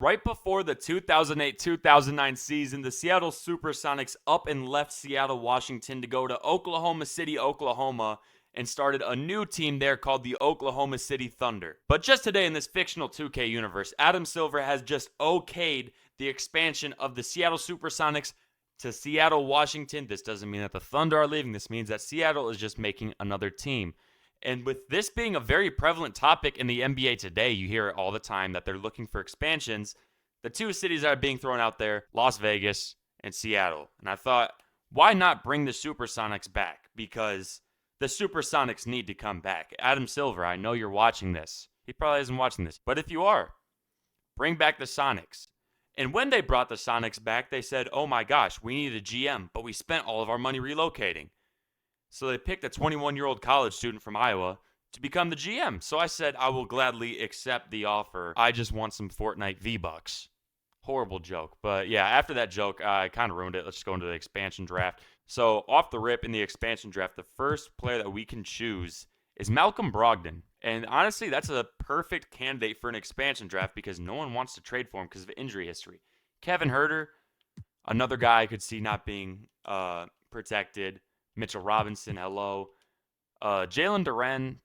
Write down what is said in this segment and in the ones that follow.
Right before the 2008-2009 season, the Seattle Supersonics up and left Seattle, Washington to go to Oklahoma City, Oklahoma, and started a new team there called the Oklahoma City Thunder. But just today in this fictional 2K universe, Adam Silver has just okayed the expansion of the Seattle Supersonics to Seattle, Washington. This doesn't mean that the Thunder are leaving. This means that Seattle is just making another team. And with this being a very prevalent topic in the NBA today, you hear it all the time that they're looking for expansions. The two cities that are being thrown out there, Las Vegas and Seattle. And I thought, why not bring the Supersonics back? Because the Supersonics need to come back. Adam Silver, I know you're watching this. He probably isn't watching this. But if you are, bring back the Sonics. And when they brought the Sonics back, they said, oh my gosh, we need a GM, but we spent all of our money relocating. So they picked a 21-year-old college student from Iowa to become the GM. So I said, I will gladly accept the offer. I just want some Fortnite V-Bucks. Horrible joke. But yeah, after that joke, I kind of ruined it. Let's just go into the expansion draft. So off the rip in the expansion draft, the first player that we can choose is Malcolm Brogdon. And honestly, that's a perfect candidate for an expansion draft because no one wants to trade for him because of injury history. Kevin Huerter, another guy I could see not being protected. Mitchell Robinson, hello. Jalen Duren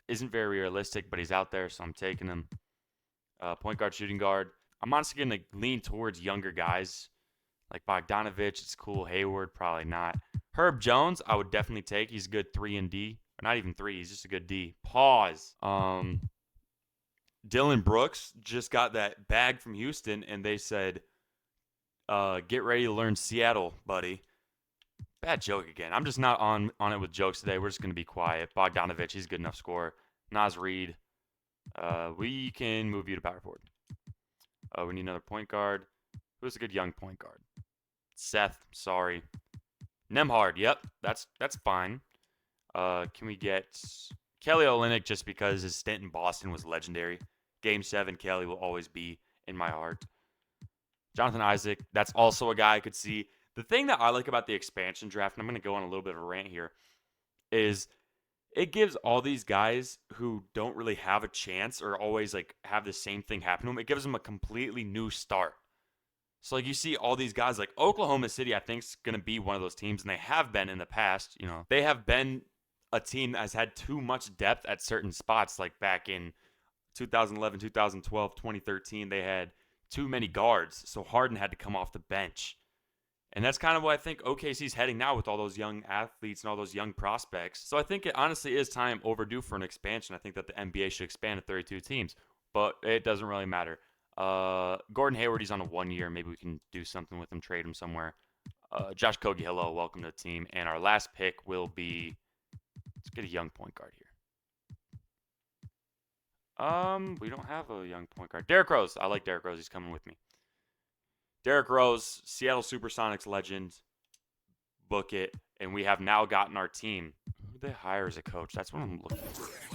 isn't very realistic, but he's out there, so I'm taking him. Point guard, shooting guard. I'm honestly going to lean towards younger guys like Bogdanovich. It's cool. Hayward, probably not. Herb Jones, I would definitely take. He's a good 3 and D. Or not even 3. He's just a good D. Pause. Dylan Brooks just got that bag from Houston, and they said, get ready to learn Seattle, buddy. Bad joke again. I'm just not on it with jokes today. We're just going to be quiet. Bogdanovich, he's a good enough scorer. Naz Reid, we can move you to power forward. We need another point guard. Who's a good young point guard? Seth, sorry. Nemhard, yep, that's fine. Can we get Kelly Olynyk just because his stint in Boston was legendary? Game 7, Kelly will always be in my heart. Jonathan Isaac, that's also a guy I could see. The thing that I like about the expansion draft, and I'm going to go on a little bit of a rant here, is it gives all these guys who don't really have a chance or always like have the same thing happen to them, it gives them a completely new start. So like you see all these guys like Oklahoma City, I think is going to be one of those teams, and they have been in the past. You know, they have been a team that has had too much depth at certain spots. Like back in 2011, 2012, 2013, they had too many guards, so Harden had to come off the bench. And that's kind of what I think OKC's heading now with all those young athletes and all those young prospects. So I think it honestly is time overdue for an expansion. I think that the NBA should expand to 32 teams, but it doesn't really matter. Gordon Hayward, he's on a 1 year. Maybe we can do something with him, trade him somewhere. Josh Kogi, hello, welcome to the team. And our last pick will be, let's get a young point guard here. We don't have a young point guard. Derrick Rose, I like Derrick Rose. He's coming with me. Derrick Rose, Seattle Supersonics legend, book it, and we have now gotten our team. Who they hire as a coach? That's what I'm looking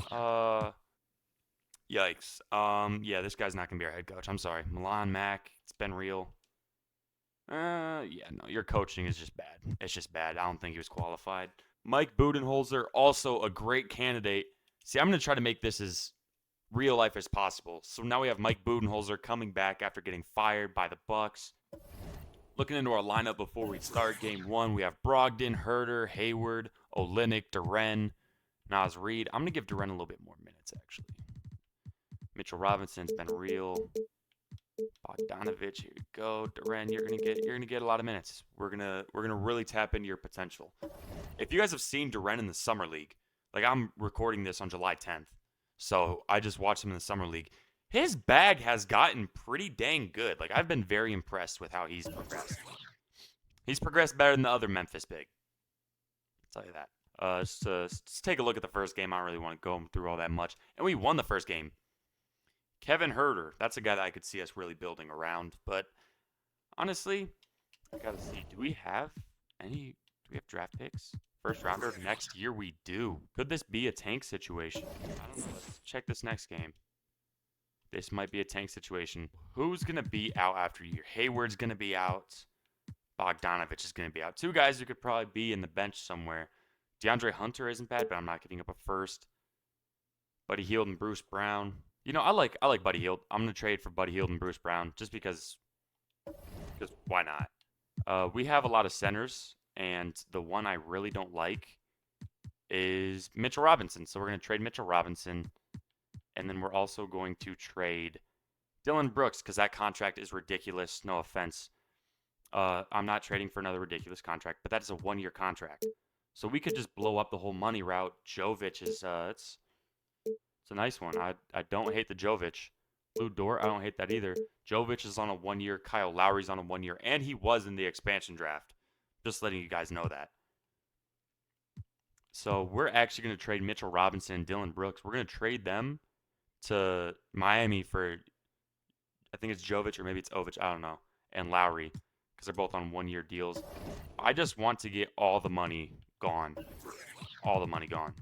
for. Yikes. Yeah, this guy's not gonna be our head coach. I'm sorry, Milan Mack. It's been real. Yeah, no, your coaching is just bad. It's just bad. I don't think he was qualified. Mike Budenholzer, also a great candidate. See, I'm gonna try to make this as real life as possible. So now we have Mike Budenholzer coming back after getting fired by the Bucks. Looking into our lineup before we start game 1, we have Brogdon, Huerter, Hayward, Olynyk, Duren, Naz Reid. I'm going to give Duren a little bit more minutes, actually. Mitchell Robinson's been real. Bogdanovich, here you go. Duren, you're gonna get a lot of minutes. We're gonna really tap into your potential. If you guys have seen Duren in the summer league, like I'm recording this on July 10th, so I just watched him in the summer league. His bag has gotten pretty dang good. Like, I've been very impressed with how he's progressed. He's progressed better than the other Memphis big. I'll tell you that. Just take a look at the first game. I don't really want to go through all that much. And we won the first game. Kevin Huerter, that's a guy that I could see us really building around. But honestly, I got to see, do we have draft picks? First rounder next year? We do. Could this be a tank situation? I don't know. Let's check this next game. This might be a tank situation. Who's going to be out after a year? Hayward's going to be out. Bogdanovich is going to be out. Two guys who could probably be in the bench somewhere. DeAndre Hunter isn't bad, but I'm not giving up a first. Buddy Hield and Bruce Brown. I like Buddy Hield. I'm gonna trade for Buddy Hield and Bruce Brown just because why not? We have a lot of centers, and the one I really don't like is Mitchell Robinson. So we're gonna trade Mitchell Robinson, and then we're also going to trade Dylan Brooks because that contract is ridiculous. No offense. I'm not trading for another ridiculous contract, but that is a 1-year contract. So we could just blow up the whole money route. Jovic is it's a nice one. I don't hate the Jovic. Lou Dort, I don't hate that either. Jovic is on a 1-year. Kyle Lowry's on a 1-year, and he was in the expansion draft. Just letting you guys know that. So we're actually going to trade Mitchell Robinson and Dylan Brooks. We're going to trade them to Miami for, I think it's Jovic or maybe it's Ovich. I don't know. And Lowry because they're both on 1-year deals. I just want to get all the money gone. All the money gone.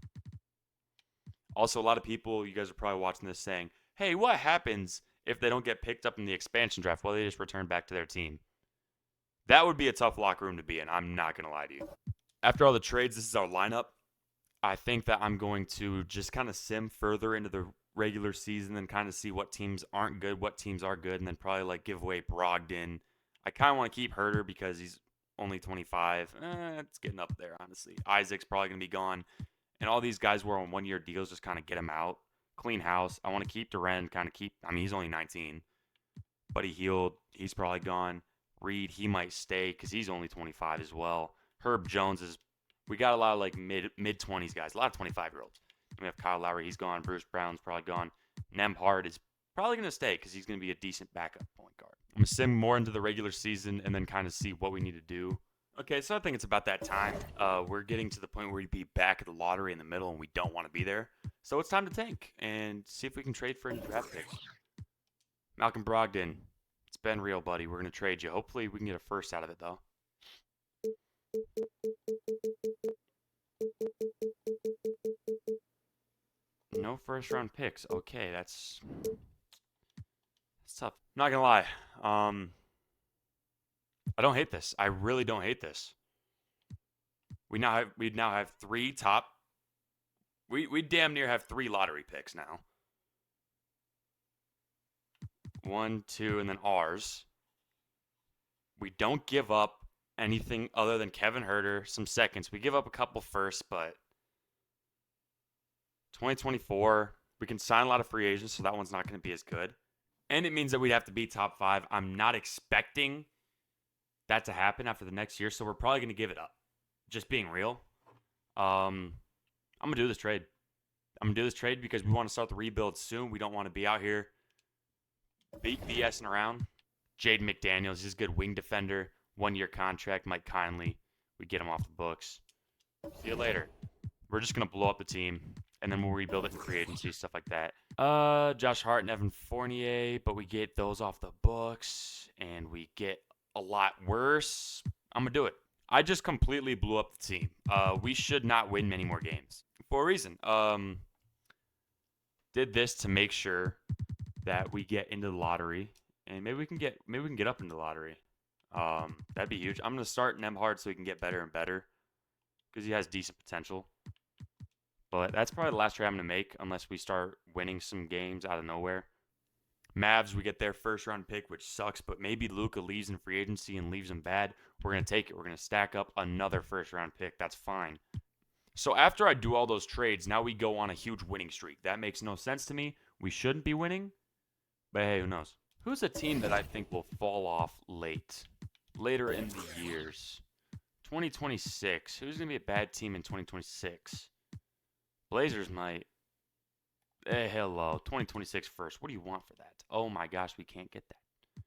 Also, a lot of people, you guys are probably watching this saying, hey, what happens if they don't get picked up in the expansion draft? Well, they just return back to their team. That would be a tough locker room to be in. I'm not going to lie to you. After all the trades, this is our lineup. I think that I'm going to just kind of sim further into the regular season and kind of see what teams aren't good, what teams are good, and then probably like give away Brogdon. I kind of want to keep Herter because he's only 25. It's getting up there, honestly. Isaac's probably going to be gone. And all these guys were on 1-year deals, just kind of get him out. Clean house. I want to keep Durant, he's only 19. Buddy Hield, he's probably gone. Reed, he might stay because he's only 25 as well. Herb Jones we got a lot of like mid-20s guys, a lot of 25-year-olds. We have Kyle Lowry, he's gone. Bruce Brown's probably gone. Nembhard is probably going to stay because he's going to be a decent backup point guard. I'm going to sim more into the regular season and then kind of see what we need to do. Okay, so I think it's about that time. We're getting to the point where we'd be back at the lottery in the middle and we don't want to be there. So it's time to tank and see if we can trade for any draft picks. Malcolm Brogdon, it's been real, buddy. We're going to trade you. Hopefully we can get a first out of it, though. No first round picks. Okay, that's tough. I'm not gonna lie. I don't hate this. I really don't hate this. We now have 3 top. We damn near have 3 lottery picks now. 1, 2, and then ours. We don't give up anything other than Kevin Herter, some seconds. We give up a couple firsts, but 2024, we can sign a lot of free agents, so that one's not going to be as good. And it means that we'd have to be top 5. I'm not expecting that to happen after the next year, so we're probably going to give it up. Just being real. I'm going to do this trade. I'm going to do this trade because we want to start the rebuild soon. We don't want to be out here BSing around. Jaden McDaniels, he's a good wing defender. 1-year contract. Mike Conley, we get him off the books. See you later. We're just going to blow up the team, and then we'll rebuild it in free agency, stuff like that. Josh Hart and Evan Fournier, but we get those off the books, and we get a lot worse. I'm going to do it. I just completely blew up the team. We should not win many more games for a reason. Did this to make sure that we get into the lottery, and maybe we can get up into the lottery. That'd be huge. I'm going to start Nembhard so he can get better and better because he has decent potential. But that's probably the last trade I'm going to make unless we start winning some games out of nowhere. Mavs, we get their first-round pick, which sucks, but maybe Luka leaves in free agency and leaves them bad. We're going to take it. We're going to stack up another first-round pick. That's fine. So after I do all those trades, now we go on a huge winning streak. That makes no sense to me. We shouldn't be winning, but hey, who knows? Who's a team that I think will fall off later in the years? 2026. Who's going to be a bad team in 2026? Blazers might. Hey, hello. 2026 first. What do you want for that? Oh my gosh, we can't get that.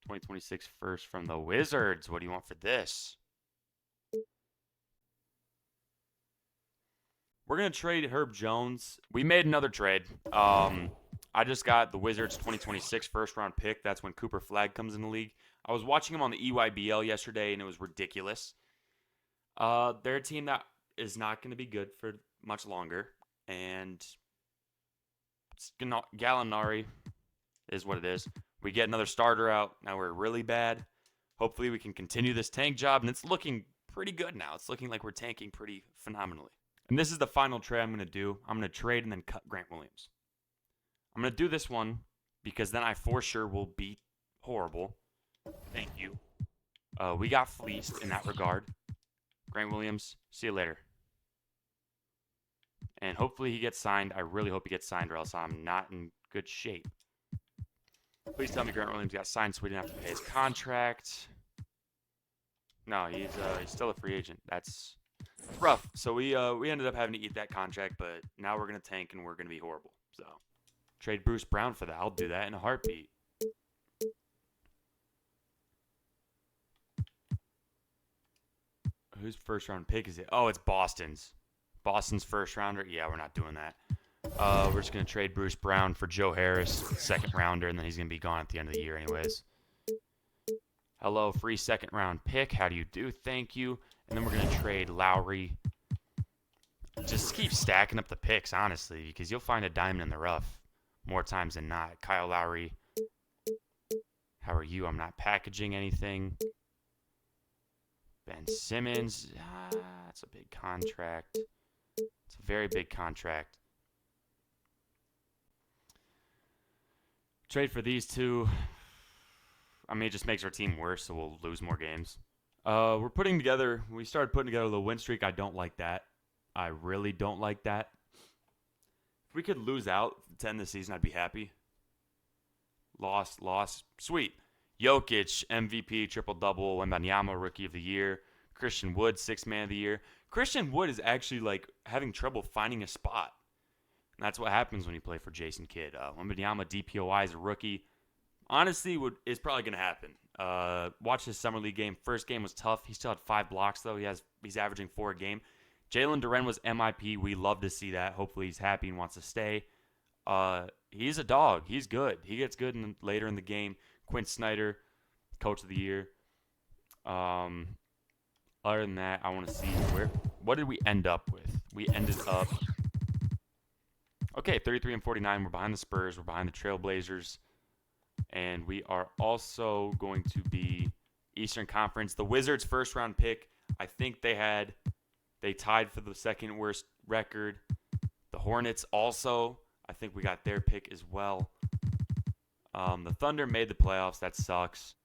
2026 first from the Wizards. What do you want for this? We're going to trade Herb Jones. We made another trade. I just got the Wizards 2026 first round pick. That's when Cooper Flagg comes in the league. I was watching him on the EYBL yesterday, and it was ridiculous. They're a team that is not going to be good for much longer. And Gallinari is what it is. We get another starter out. Now we're really bad. Hopefully we can continue this tank job, and it's looking pretty good now. It's looking like we're tanking pretty phenomenally. And this is the final trade I'm going to do. I'm going to trade and then cut Grant Williams. I'm going to do this one because then I for sure will beat horrible. Thank you. We got fleeced in that regard. Grant Williams, see you later. And hopefully he gets signed. I really hope he gets signed or else I'm not in good shape. Please tell me Grant Williams got signed so we didn't have to pay his contract. No, he's still a free agent. That's rough. So we ended up having to eat that contract, but now we're going to tank and we're going to be horrible. So trade Bruce Brown for that. I'll do that in a heartbeat. Whose first round pick is it? Oh, it's Boston's. Boston's first rounder? Yeah, we're not doing that. We're just going to trade Bruce Brown for Joe Harris, second rounder, and then he's going to be gone at the end of the year anyways. Hello, free second round pick. How do you do? Thank you. And then we're going to trade Lowry. Just keep stacking up the picks, honestly, because you'll find a diamond in the rough more times than not. Kyle Lowry. How are you? I'm not packaging anything. Ben Simmons. That's a big contract. It's a very big contract. Trade for these two. I mean, it just makes our team worse, so we'll lose more games. We started putting together a little win streak. I don't like that. I really don't like that. If we could lose out 10 this season, I'd be happy. Loss. Sweet. Jokic, MVP, triple-double. Wembanyama, Rookie of the Year. Christian Wood, Sixth Man of the Year. Christian Wood is actually, having trouble finding a spot. And that's what happens when you play for Jason Kidd. Wembanyama, DPOI is a rookie. Honestly, is probably going to happen. Watch his Summer League game. First game was tough. He still had 5 blocks, though. He's averaging 4 a game. Jalen Duren was MIP. We love to see that. Hopefully he's happy and wants to stay. He's a dog. He's good. He gets good later in the game. Quinn Snyder, Coach of the Year. Other than that, I want to see what did we end up with? We ended up 33 and 49. We're behind the Spurs. We're behind the Trailblazers. And we are also going to be Eastern Conference. The Wizards' first round pick, I think they tied for the second worst record. The Hornets also, I think we got their pick as well. The Thunder made the playoffs. That sucks.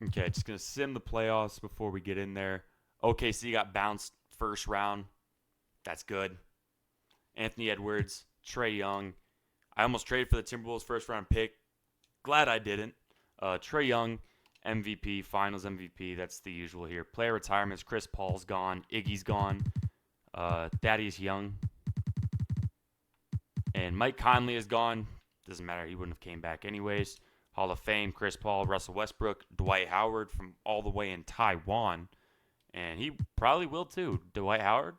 Okay, just going to sim the playoffs before we get in there. OKC got bounced first round. That's good. Anthony Edwards, Trae Young. I almost traded for the Timberwolves first round pick. Glad I didn't. Trae Young, MVP, Finals MVP. That's the usual here. Player retirements. Chris Paul's gone. Iggy's gone. Thaddeus Young. And Mike Conley is gone. Doesn't matter. He wouldn't have came back anyways. Hall of Fame, Chris Paul, Russell Westbrook, Dwight Howard from all the way in Taiwan. And he probably will too. Dwight Howard.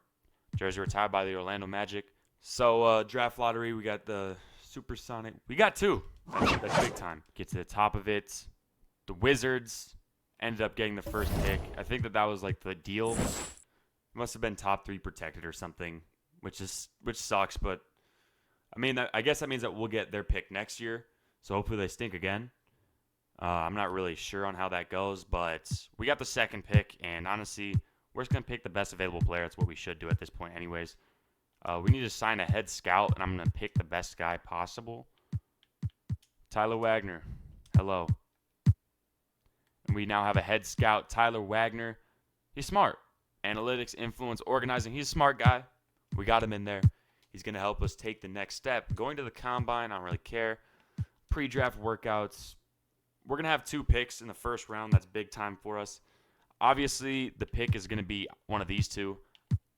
Jersey retired by the Orlando Magic. So, draft lottery, we got the Supersonic. We got 2. That's big time. Get to the top of it. The Wizards ended up getting the first pick. I think that was the deal. Must have been top 3 protected or something, which sucks. But I mean, I guess that means that we'll get their pick next year. So hopefully they stink again. I'm not really sure on how that goes, but we got the second pick, and honestly, we're just gonna pick the best available player. That's what we should do at this point, anyways. We need to sign a head scout, and I'm gonna pick the best guy possible. Tyler Wagner, hello. And we now have a head scout, Tyler Wagner. He's smart. Analytics, influence, organizing. He's a smart guy. We got him in there. He's going to help us take the next step. Going to the combine, I don't really care. Pre-draft workouts. We're going to have 2 picks in the first round. That's big time for us. Obviously, the pick is going to be one of these 2.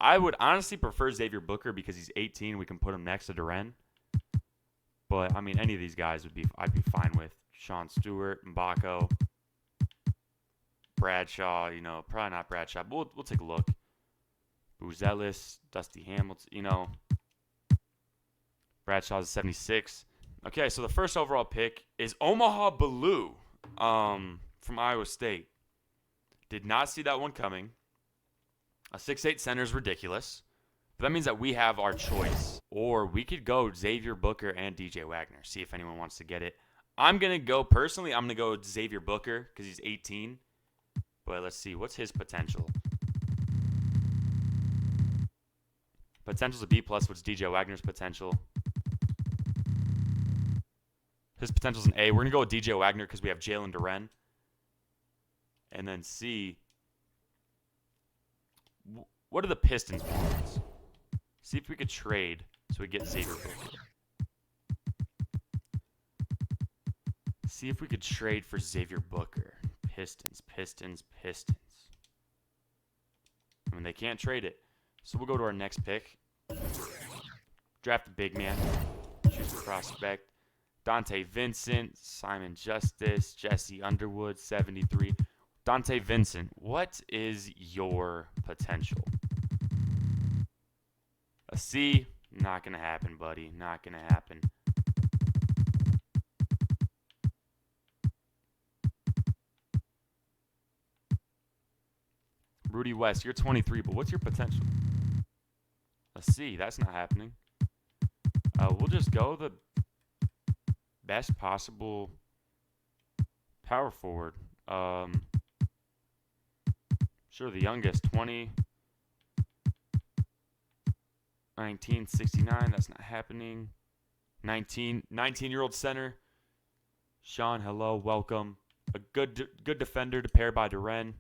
I would honestly prefer Xavier Booker because he's 18. We can put him next to Duren. But, I mean, any of these guys I'd be fine with. Sean Stewart, Mbako, Bradshaw, probably not Bradshaw, but we'll take a look. Buzelis, Dusty Hamilton, Bradshaw's 76. Okay, so the first overall pick is Omaha Blue from Iowa State. Did not see that one coming. A 6'8 center is ridiculous. But that means that we have our choice. Or we could go Xavier Booker and DJ Wagner. See if anyone wants to get it. I'm going to go Xavier Booker because he's 18. But let's see. What's his potential? Potential's a B+. What's DJ Wagner's potential? His potential's an A. We're going to go with DJ Wagner because we have Jalen Duren. And then C. What are the Pistons want? See if we could trade so we get Xavier Booker. See if we could trade for Xavier Booker. Pistons. I mean, they can't trade it. So we'll go to our next pick. Draft a big man. Choose a prospect. Dante Vincent, Simon Justice, Jesse Underwood, 73. Dante Vincent, what is your potential? A C? Not going to happen, buddy. Not going to happen. Rudy West, you're 23, but what's your potential? A C, that's not happening. We'll just go the best possible power forward. Sure, the youngest, 20. 1969, that's not happening. 19-year-old center. Sean, hello, welcome. A good defender to pair by Duren.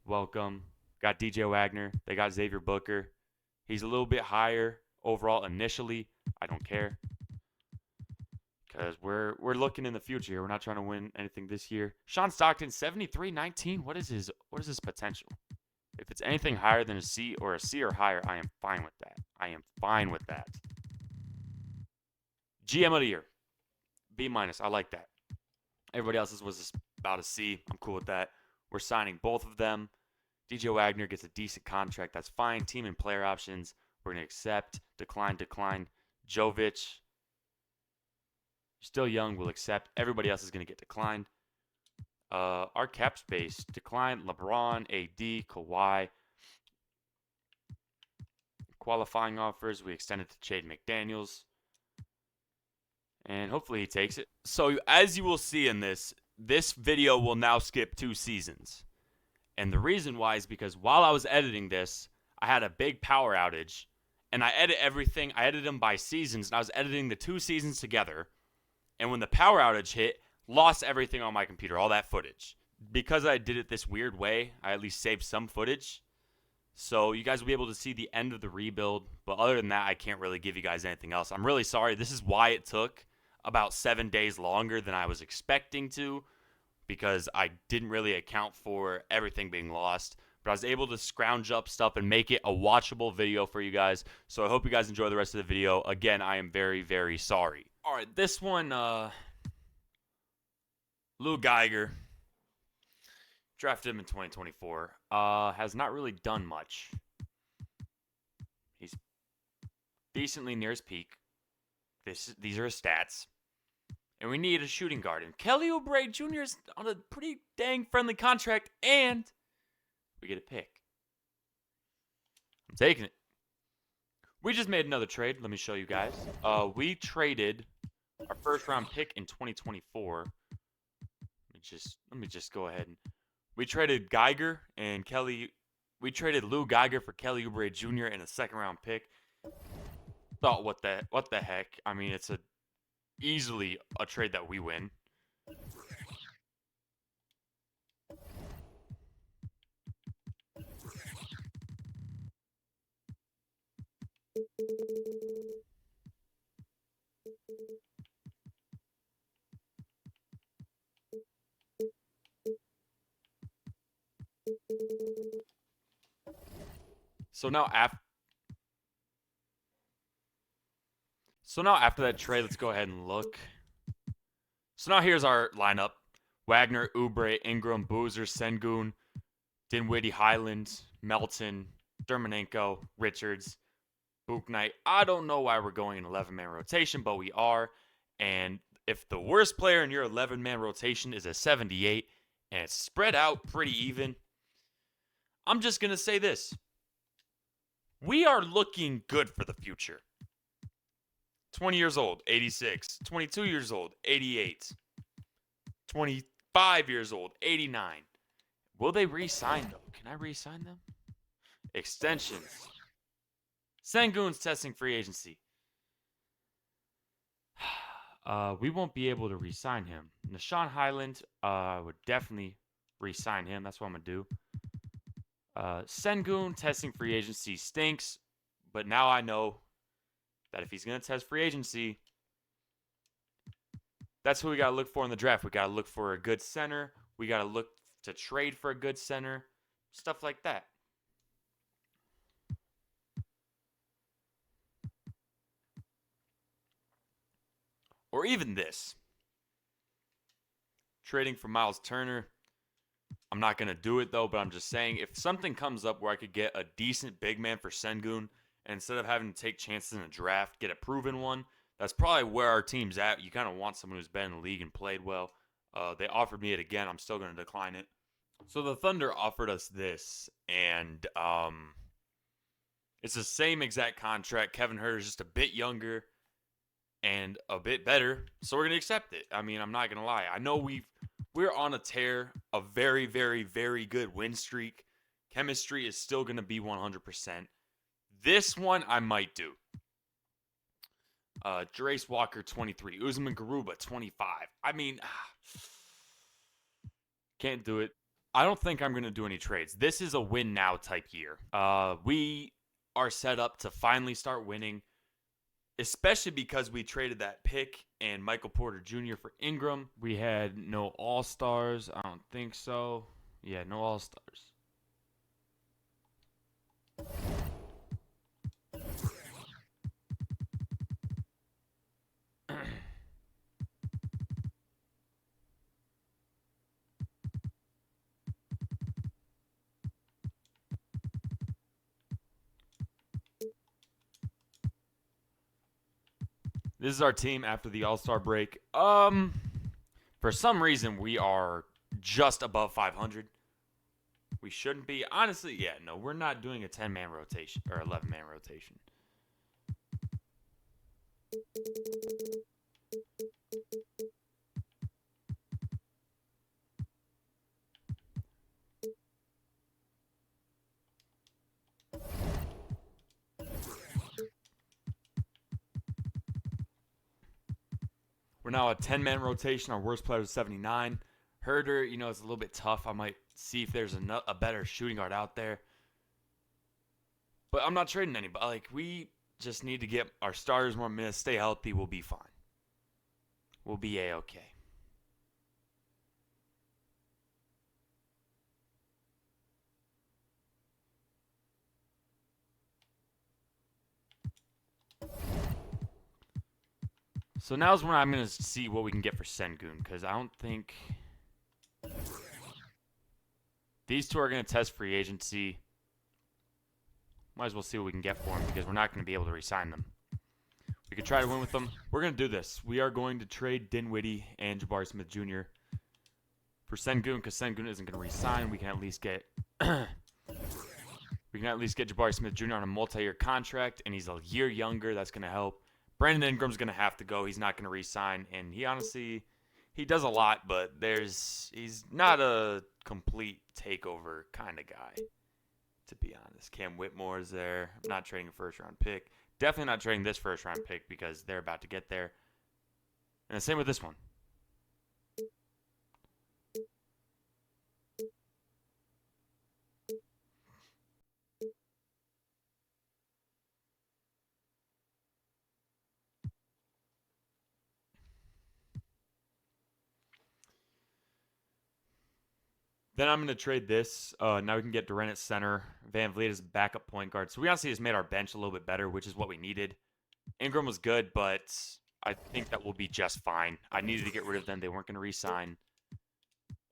Welcome. Got DJ Wagner. They got Xavier Booker. He's a little bit higher overall initially. I don't care. Because we're looking in the future here. We're not trying to win anything this year. Sean Stockton, 73-19. What is his potential? If it's anything higher than a C or higher, I am fine with that. GM of the year. B-. I like that. Everybody else's was about a C. I'm cool with that. We're signing both of them. DJ Wagner gets a decent contract. That's fine. Team and player options. We're going to accept. Decline. Jovic. Still young. We'll accept. Everybody else is going to get declined. Our cap space. Decline. LeBron, AD, Kawhi. Qualifying offers. We extended to Chade McDaniels. And hopefully he takes it. So as you will see in this video will now skip 2 seasons. And the reason why is because while I was editing this, I had a big power outage. And I edit everything. I edited them by seasons. And I was editing the 2 seasons together. And when the power outage hit, lost everything on my computer, all that footage. Because I did it this weird way, I at least saved some footage. So you guys will be able to see the end of the rebuild. But other than that, I can't really give you guys anything else. I'm really sorry. This is why it took about 7 days longer than I was expecting to, because I didn't really account for everything being lost. But I was able to scrounge up stuff and make it a watchable video for you guys. So I hope you guys enjoy the rest of the video. Again, I am very, very sorry. All right, this one, Lou Geiger. Drafted him in 2024. Has not really done much. He's decently near his peak. These are his stats. And we need a shooting guard. And Kelly Oubre Jr. is on a pretty dang friendly contract. And we get a pick. I'm taking it. We just made another trade. Let me show you guys. We traded our first round pick in 2024. Let me just go ahead and we traded Geiger and Kelly. We traded Lou Geiger for Kelly Oubre Jr. in a second round pick. Thought what the heck? I mean, it's easily a trade that we win. So now after that trade, let's go ahead and look. So now here's our lineup. Wagner, Oubre, Ingram, Boozer, Sengun, Dinwiddie, Highland, Melton, Dermanenko, Richards, Bouknight. I don't know why we're going in 11-man rotation, but we are. And if the worst player in your 11-man rotation is a 78 and it's spread out pretty even, I'm just going to say this. We are looking good for the future. 20 years old, 86. 22 years old, 88. 25 years old, 89. Will they re-sign them? Can I re-sign them? Extensions. Sengun's testing free agency. We won't be able to re-sign him. Nashawn Highland, would definitely re-sign him. That's what I'm gonna do. Sengun testing free agency stinks, but now I know that if he's gonna test free agency, that's who we gotta look for in the draft. We gotta look for a good center. We gotta look to trade for a good center, stuff like that. Or even this. Trading for Miles Turner. I'm not going to do it though, but I'm just saying if something comes up where I could get a decent big man for Sengun, and instead of having to take chances in a draft, get a proven one, that's probably where our team's at. You kind of want someone who's been in the league and played well. They offered me it again. I'm still going to decline it. So the Thunder offered us this, and it's the same exact contract. Kevin Huerter's just a bit younger and a bit better, so we're going to accept it. I mean, I'm not going to lie. I know we're on a tear, a very, very, very good win streak. Chemistry is still going to be 100%. This one I might do. Jarace Walker, 23. Usman Garuba, 25. I mean, can't do it. I don't think I'm going to do any trades. This is a win now type year. We are set up to finally start winning, especially because we traded that pick and Michael Porter Jr. for Ingram. We had no All-Stars. I don't think so. Yeah, no All-Stars. This is our team after the All-Star break. For some reason, we are just above 500. We shouldn't be. Honestly, yeah, no, we're not doing a 10-man rotation or 11-man rotation. We're now a 10-man rotation. Our worst player is 79. Herder, it's a little bit tough. I might see if there's a better shooting guard out there. But I'm not trading anybody. Like, we just need to get our starters more minutes, stay healthy. We'll be fine. We'll be A-okay. So now's when I'm going to see what we can get for Sengun, because I don't think these two are going to test free agency. Might as well see what we can get for them, because we're not going to be able to re-sign them. We could try to win with them. We're going to do this. We are going to trade Dinwiddie and Jabari Smith Jr. for Sengun, because Sengun isn't going to re-sign. We can at least get Jabari Smith Jr. on a multi-year contract, and he's a year younger. That's going to help. Brandon Ingram's going to have to go. He's not going to re-sign. And he honestly, he does a lot, but he's not a complete takeover kind of guy, to be honest. Cam Whitmore is there. I'm not trading a first-round pick. Definitely not trading this first-round pick because they're about to get there. And the same with this one. Then I'm going to trade this. Now we can get Durant at center. Van Vliet as backup point guard. So we honestly just made our bench a little bit better, which is what we needed. Ingram was good, but I think that will be just fine. I needed to get rid of them. They weren't going to re-sign.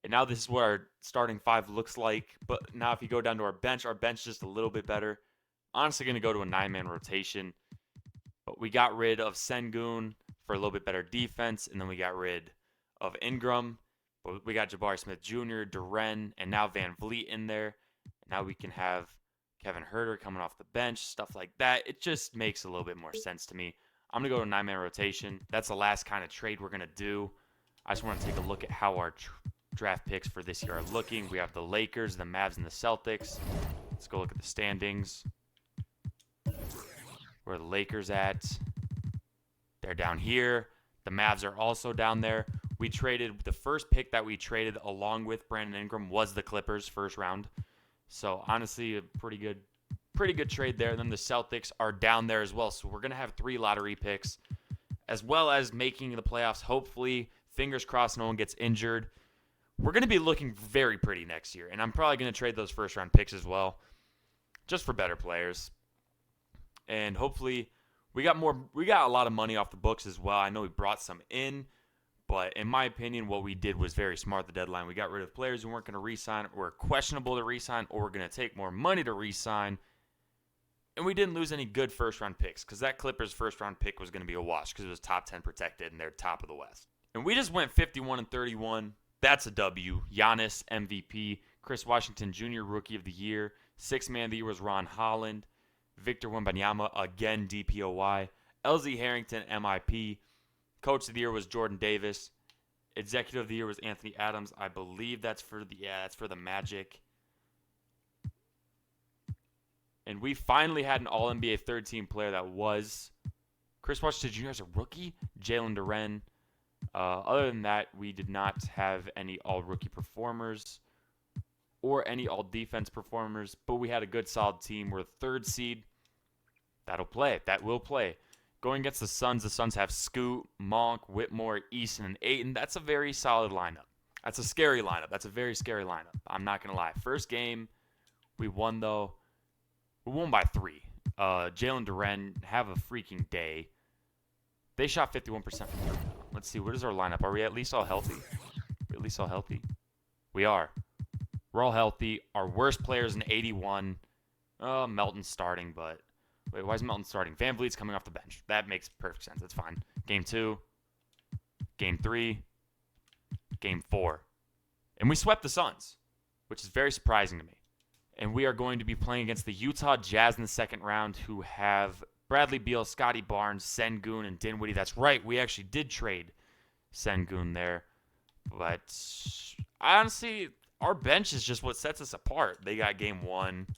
And now this is what our starting five looks like. But now if you go down to our bench is just a little bit better. Honestly going to go to a 9-man rotation. But we got rid of Sengun for a little bit better defense. And then we got rid of Ingram. But we got Jabari Smith Jr., Duren, and now Van Vliet in there. Now we can have Kevin Huerter coming off the bench, stuff like that. It just makes a little bit more sense to me. I'm going to go to a 9-man rotation. That's the last kind of trade we're going to do. I just want to take a look at how our draft picks for this year are looking. We have the Lakers, the Mavs, and the Celtics. Let's go look at the standings. Where are the Lakers at? They're down here. The The Mavs are also down there. We traded the first pick that we traded along with Brandon Ingram was the Clippers first round. So honestly, a pretty good trade there. And then the Celtics are down there as well. So we're going to have 3 lottery picks as well as making the playoffs. Hopefully, fingers crossed no one gets injured. We're going to be looking very pretty next year. And I'm probably going to trade those first round picks as well just for better players. And hopefully we got a lot of money off the books as well. I know we brought some in, but in my opinion, what we did was very smart at the deadline. We got rid of players who weren't going to re-sign, or questionable to re-sign, or were going to take more money to re-sign. And we didn't lose any good first-round picks because that Clippers first-round pick was going to be a wash because it was top 10 protected and they're top of the West. And we just went 51-31. That's a W. Giannis, MVP. Chris Washington Jr., Rookie of the Year. Sixth Man of the Year was Ron Holland. Victor Wembanyama, again, DPOY. LZ Harrington, MIP. Coach of the Year was Jordan Davis. Executive of the Year was Anthony Adams. I believe that's for the Magic. And we finally had an All-NBA third-team player that was Chris Washington Jr. as a rookie, Jalen Duren. Other than that, we did not have any All-Rookie performers or any All-Defense performers, but we had a good, solid team. We're the third seed. That'll play. That will play. Going against the Suns have Scoot, Monk, Whitmore, Easton, and Ayton. That's a very solid lineup. That's a scary lineup. That's a very scary lineup. I'm not going to lie. First game, we won, though. We won by 3. Jalen Duren, have a freaking day. They shot 51% from 3. Let's see. What is our lineup? Are we at least all healthy? We are. We're all healthy. Our worst player is an 81. Melton's starting, but... Wait, why is Melton starting? Van Vliet's coming off the bench. That makes perfect sense. That's fine. Game 2. Game 3. Game 4. And we swept the Suns, which is very surprising to me. And we are going to be playing against the Utah Jazz in the second round, who have Bradley Beal, Scotty Barnes, Sengun, and Dinwiddie. That's right. We actually did trade Sengun there. But honestly, our bench is just what sets us apart. They got game 1.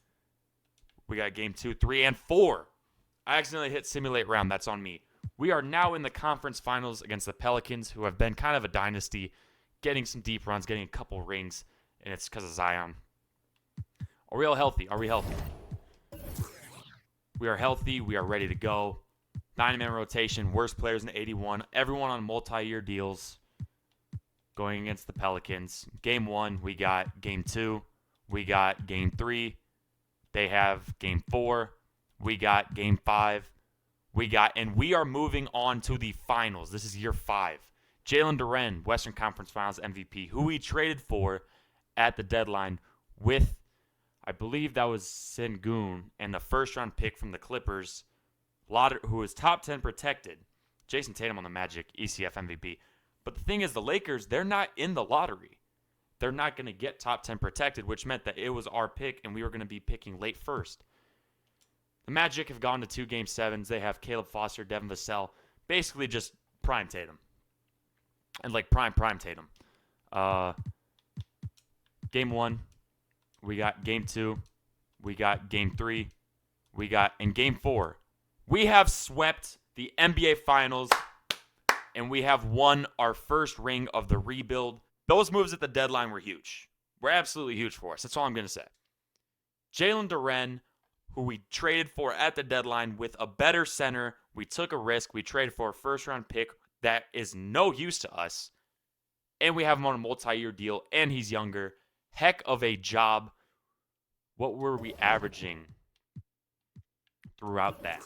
We got game 2, 3, and 4. I accidentally hit simulate round. That's on me. We are now in the conference finals against the Pelicans, who have been kind of a dynasty, getting some deep runs, getting a couple rings, and it's because of Zion. Are we all healthy? Are we healthy? We are healthy. We are ready to go. 9-man rotation. Worst players in 81. Everyone on multi-year deals going against the Pelicans. Game 1, we got game 2. We got game 3. They have game 4. We got game 5. And we are moving on to the finals. This is year 5. Jalen Duren, Western Conference Finals MVP, who we traded for at the deadline with, I believe that was Sengun, and the first-round pick from the Clippers, who was top 10 protected. Jason Tatum on the Magic, ECF MVP. But the thing is, the Lakers, they're not in the lottery. They're not going to get top 10 protected, which meant that it was our pick, and we were going to be picking late first. The Magic have gone to 2 Game 7s. They have Caleb Foster, Devin Vassell, basically just prime Tatum. And like prime Tatum. Game 1, we got game 2, we got game 3, in game 4, we have swept the NBA Finals, and we have won our first ring of the rebuild. Those moves at the deadline were huge. Were absolutely huge for us. That's all I'm going to say. Jalen Duren, who we traded for at the deadline with a better center. We took a risk. We traded for a first-round pick that is no use to us. And we have him on a multi-year deal, and he's younger. Heck of a job. What were we averaging throughout that?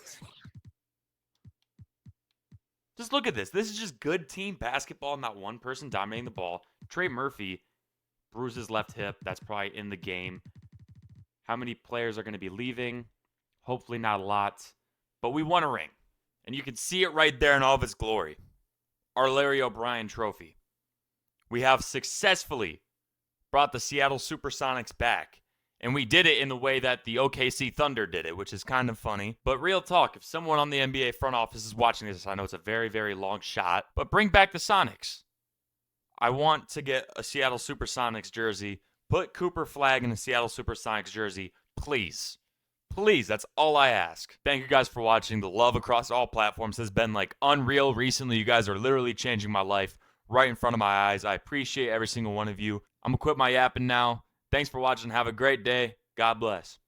Just look at this. This is just good team basketball, not one person dominating the ball. Trey Murphy bruised his left hip. That's probably in the game. How many players are going to be leaving? Hopefully not a lot. But we won a ring. And you can see it right there in all of its glory. Our Larry O'Brien trophy. We have successfully brought the Seattle Supersonics back. And we did it in the way that the OKC Thunder did it, which is kind of funny. But real talk, if someone on the NBA front office is watching this, I know it's a very, very long shot, but bring back the Sonics. I want to get a Seattle Supersonics jersey. Put Cooper Flag in the Seattle Supersonics jersey, please. Please, that's all I ask. Thank you guys for watching. The love across all platforms has been like unreal recently. You guys are literally changing my life right in front of my eyes. I appreciate every single one of you. I'm gonna quit my yapping now. Thanks for watching. Have a great day. God bless.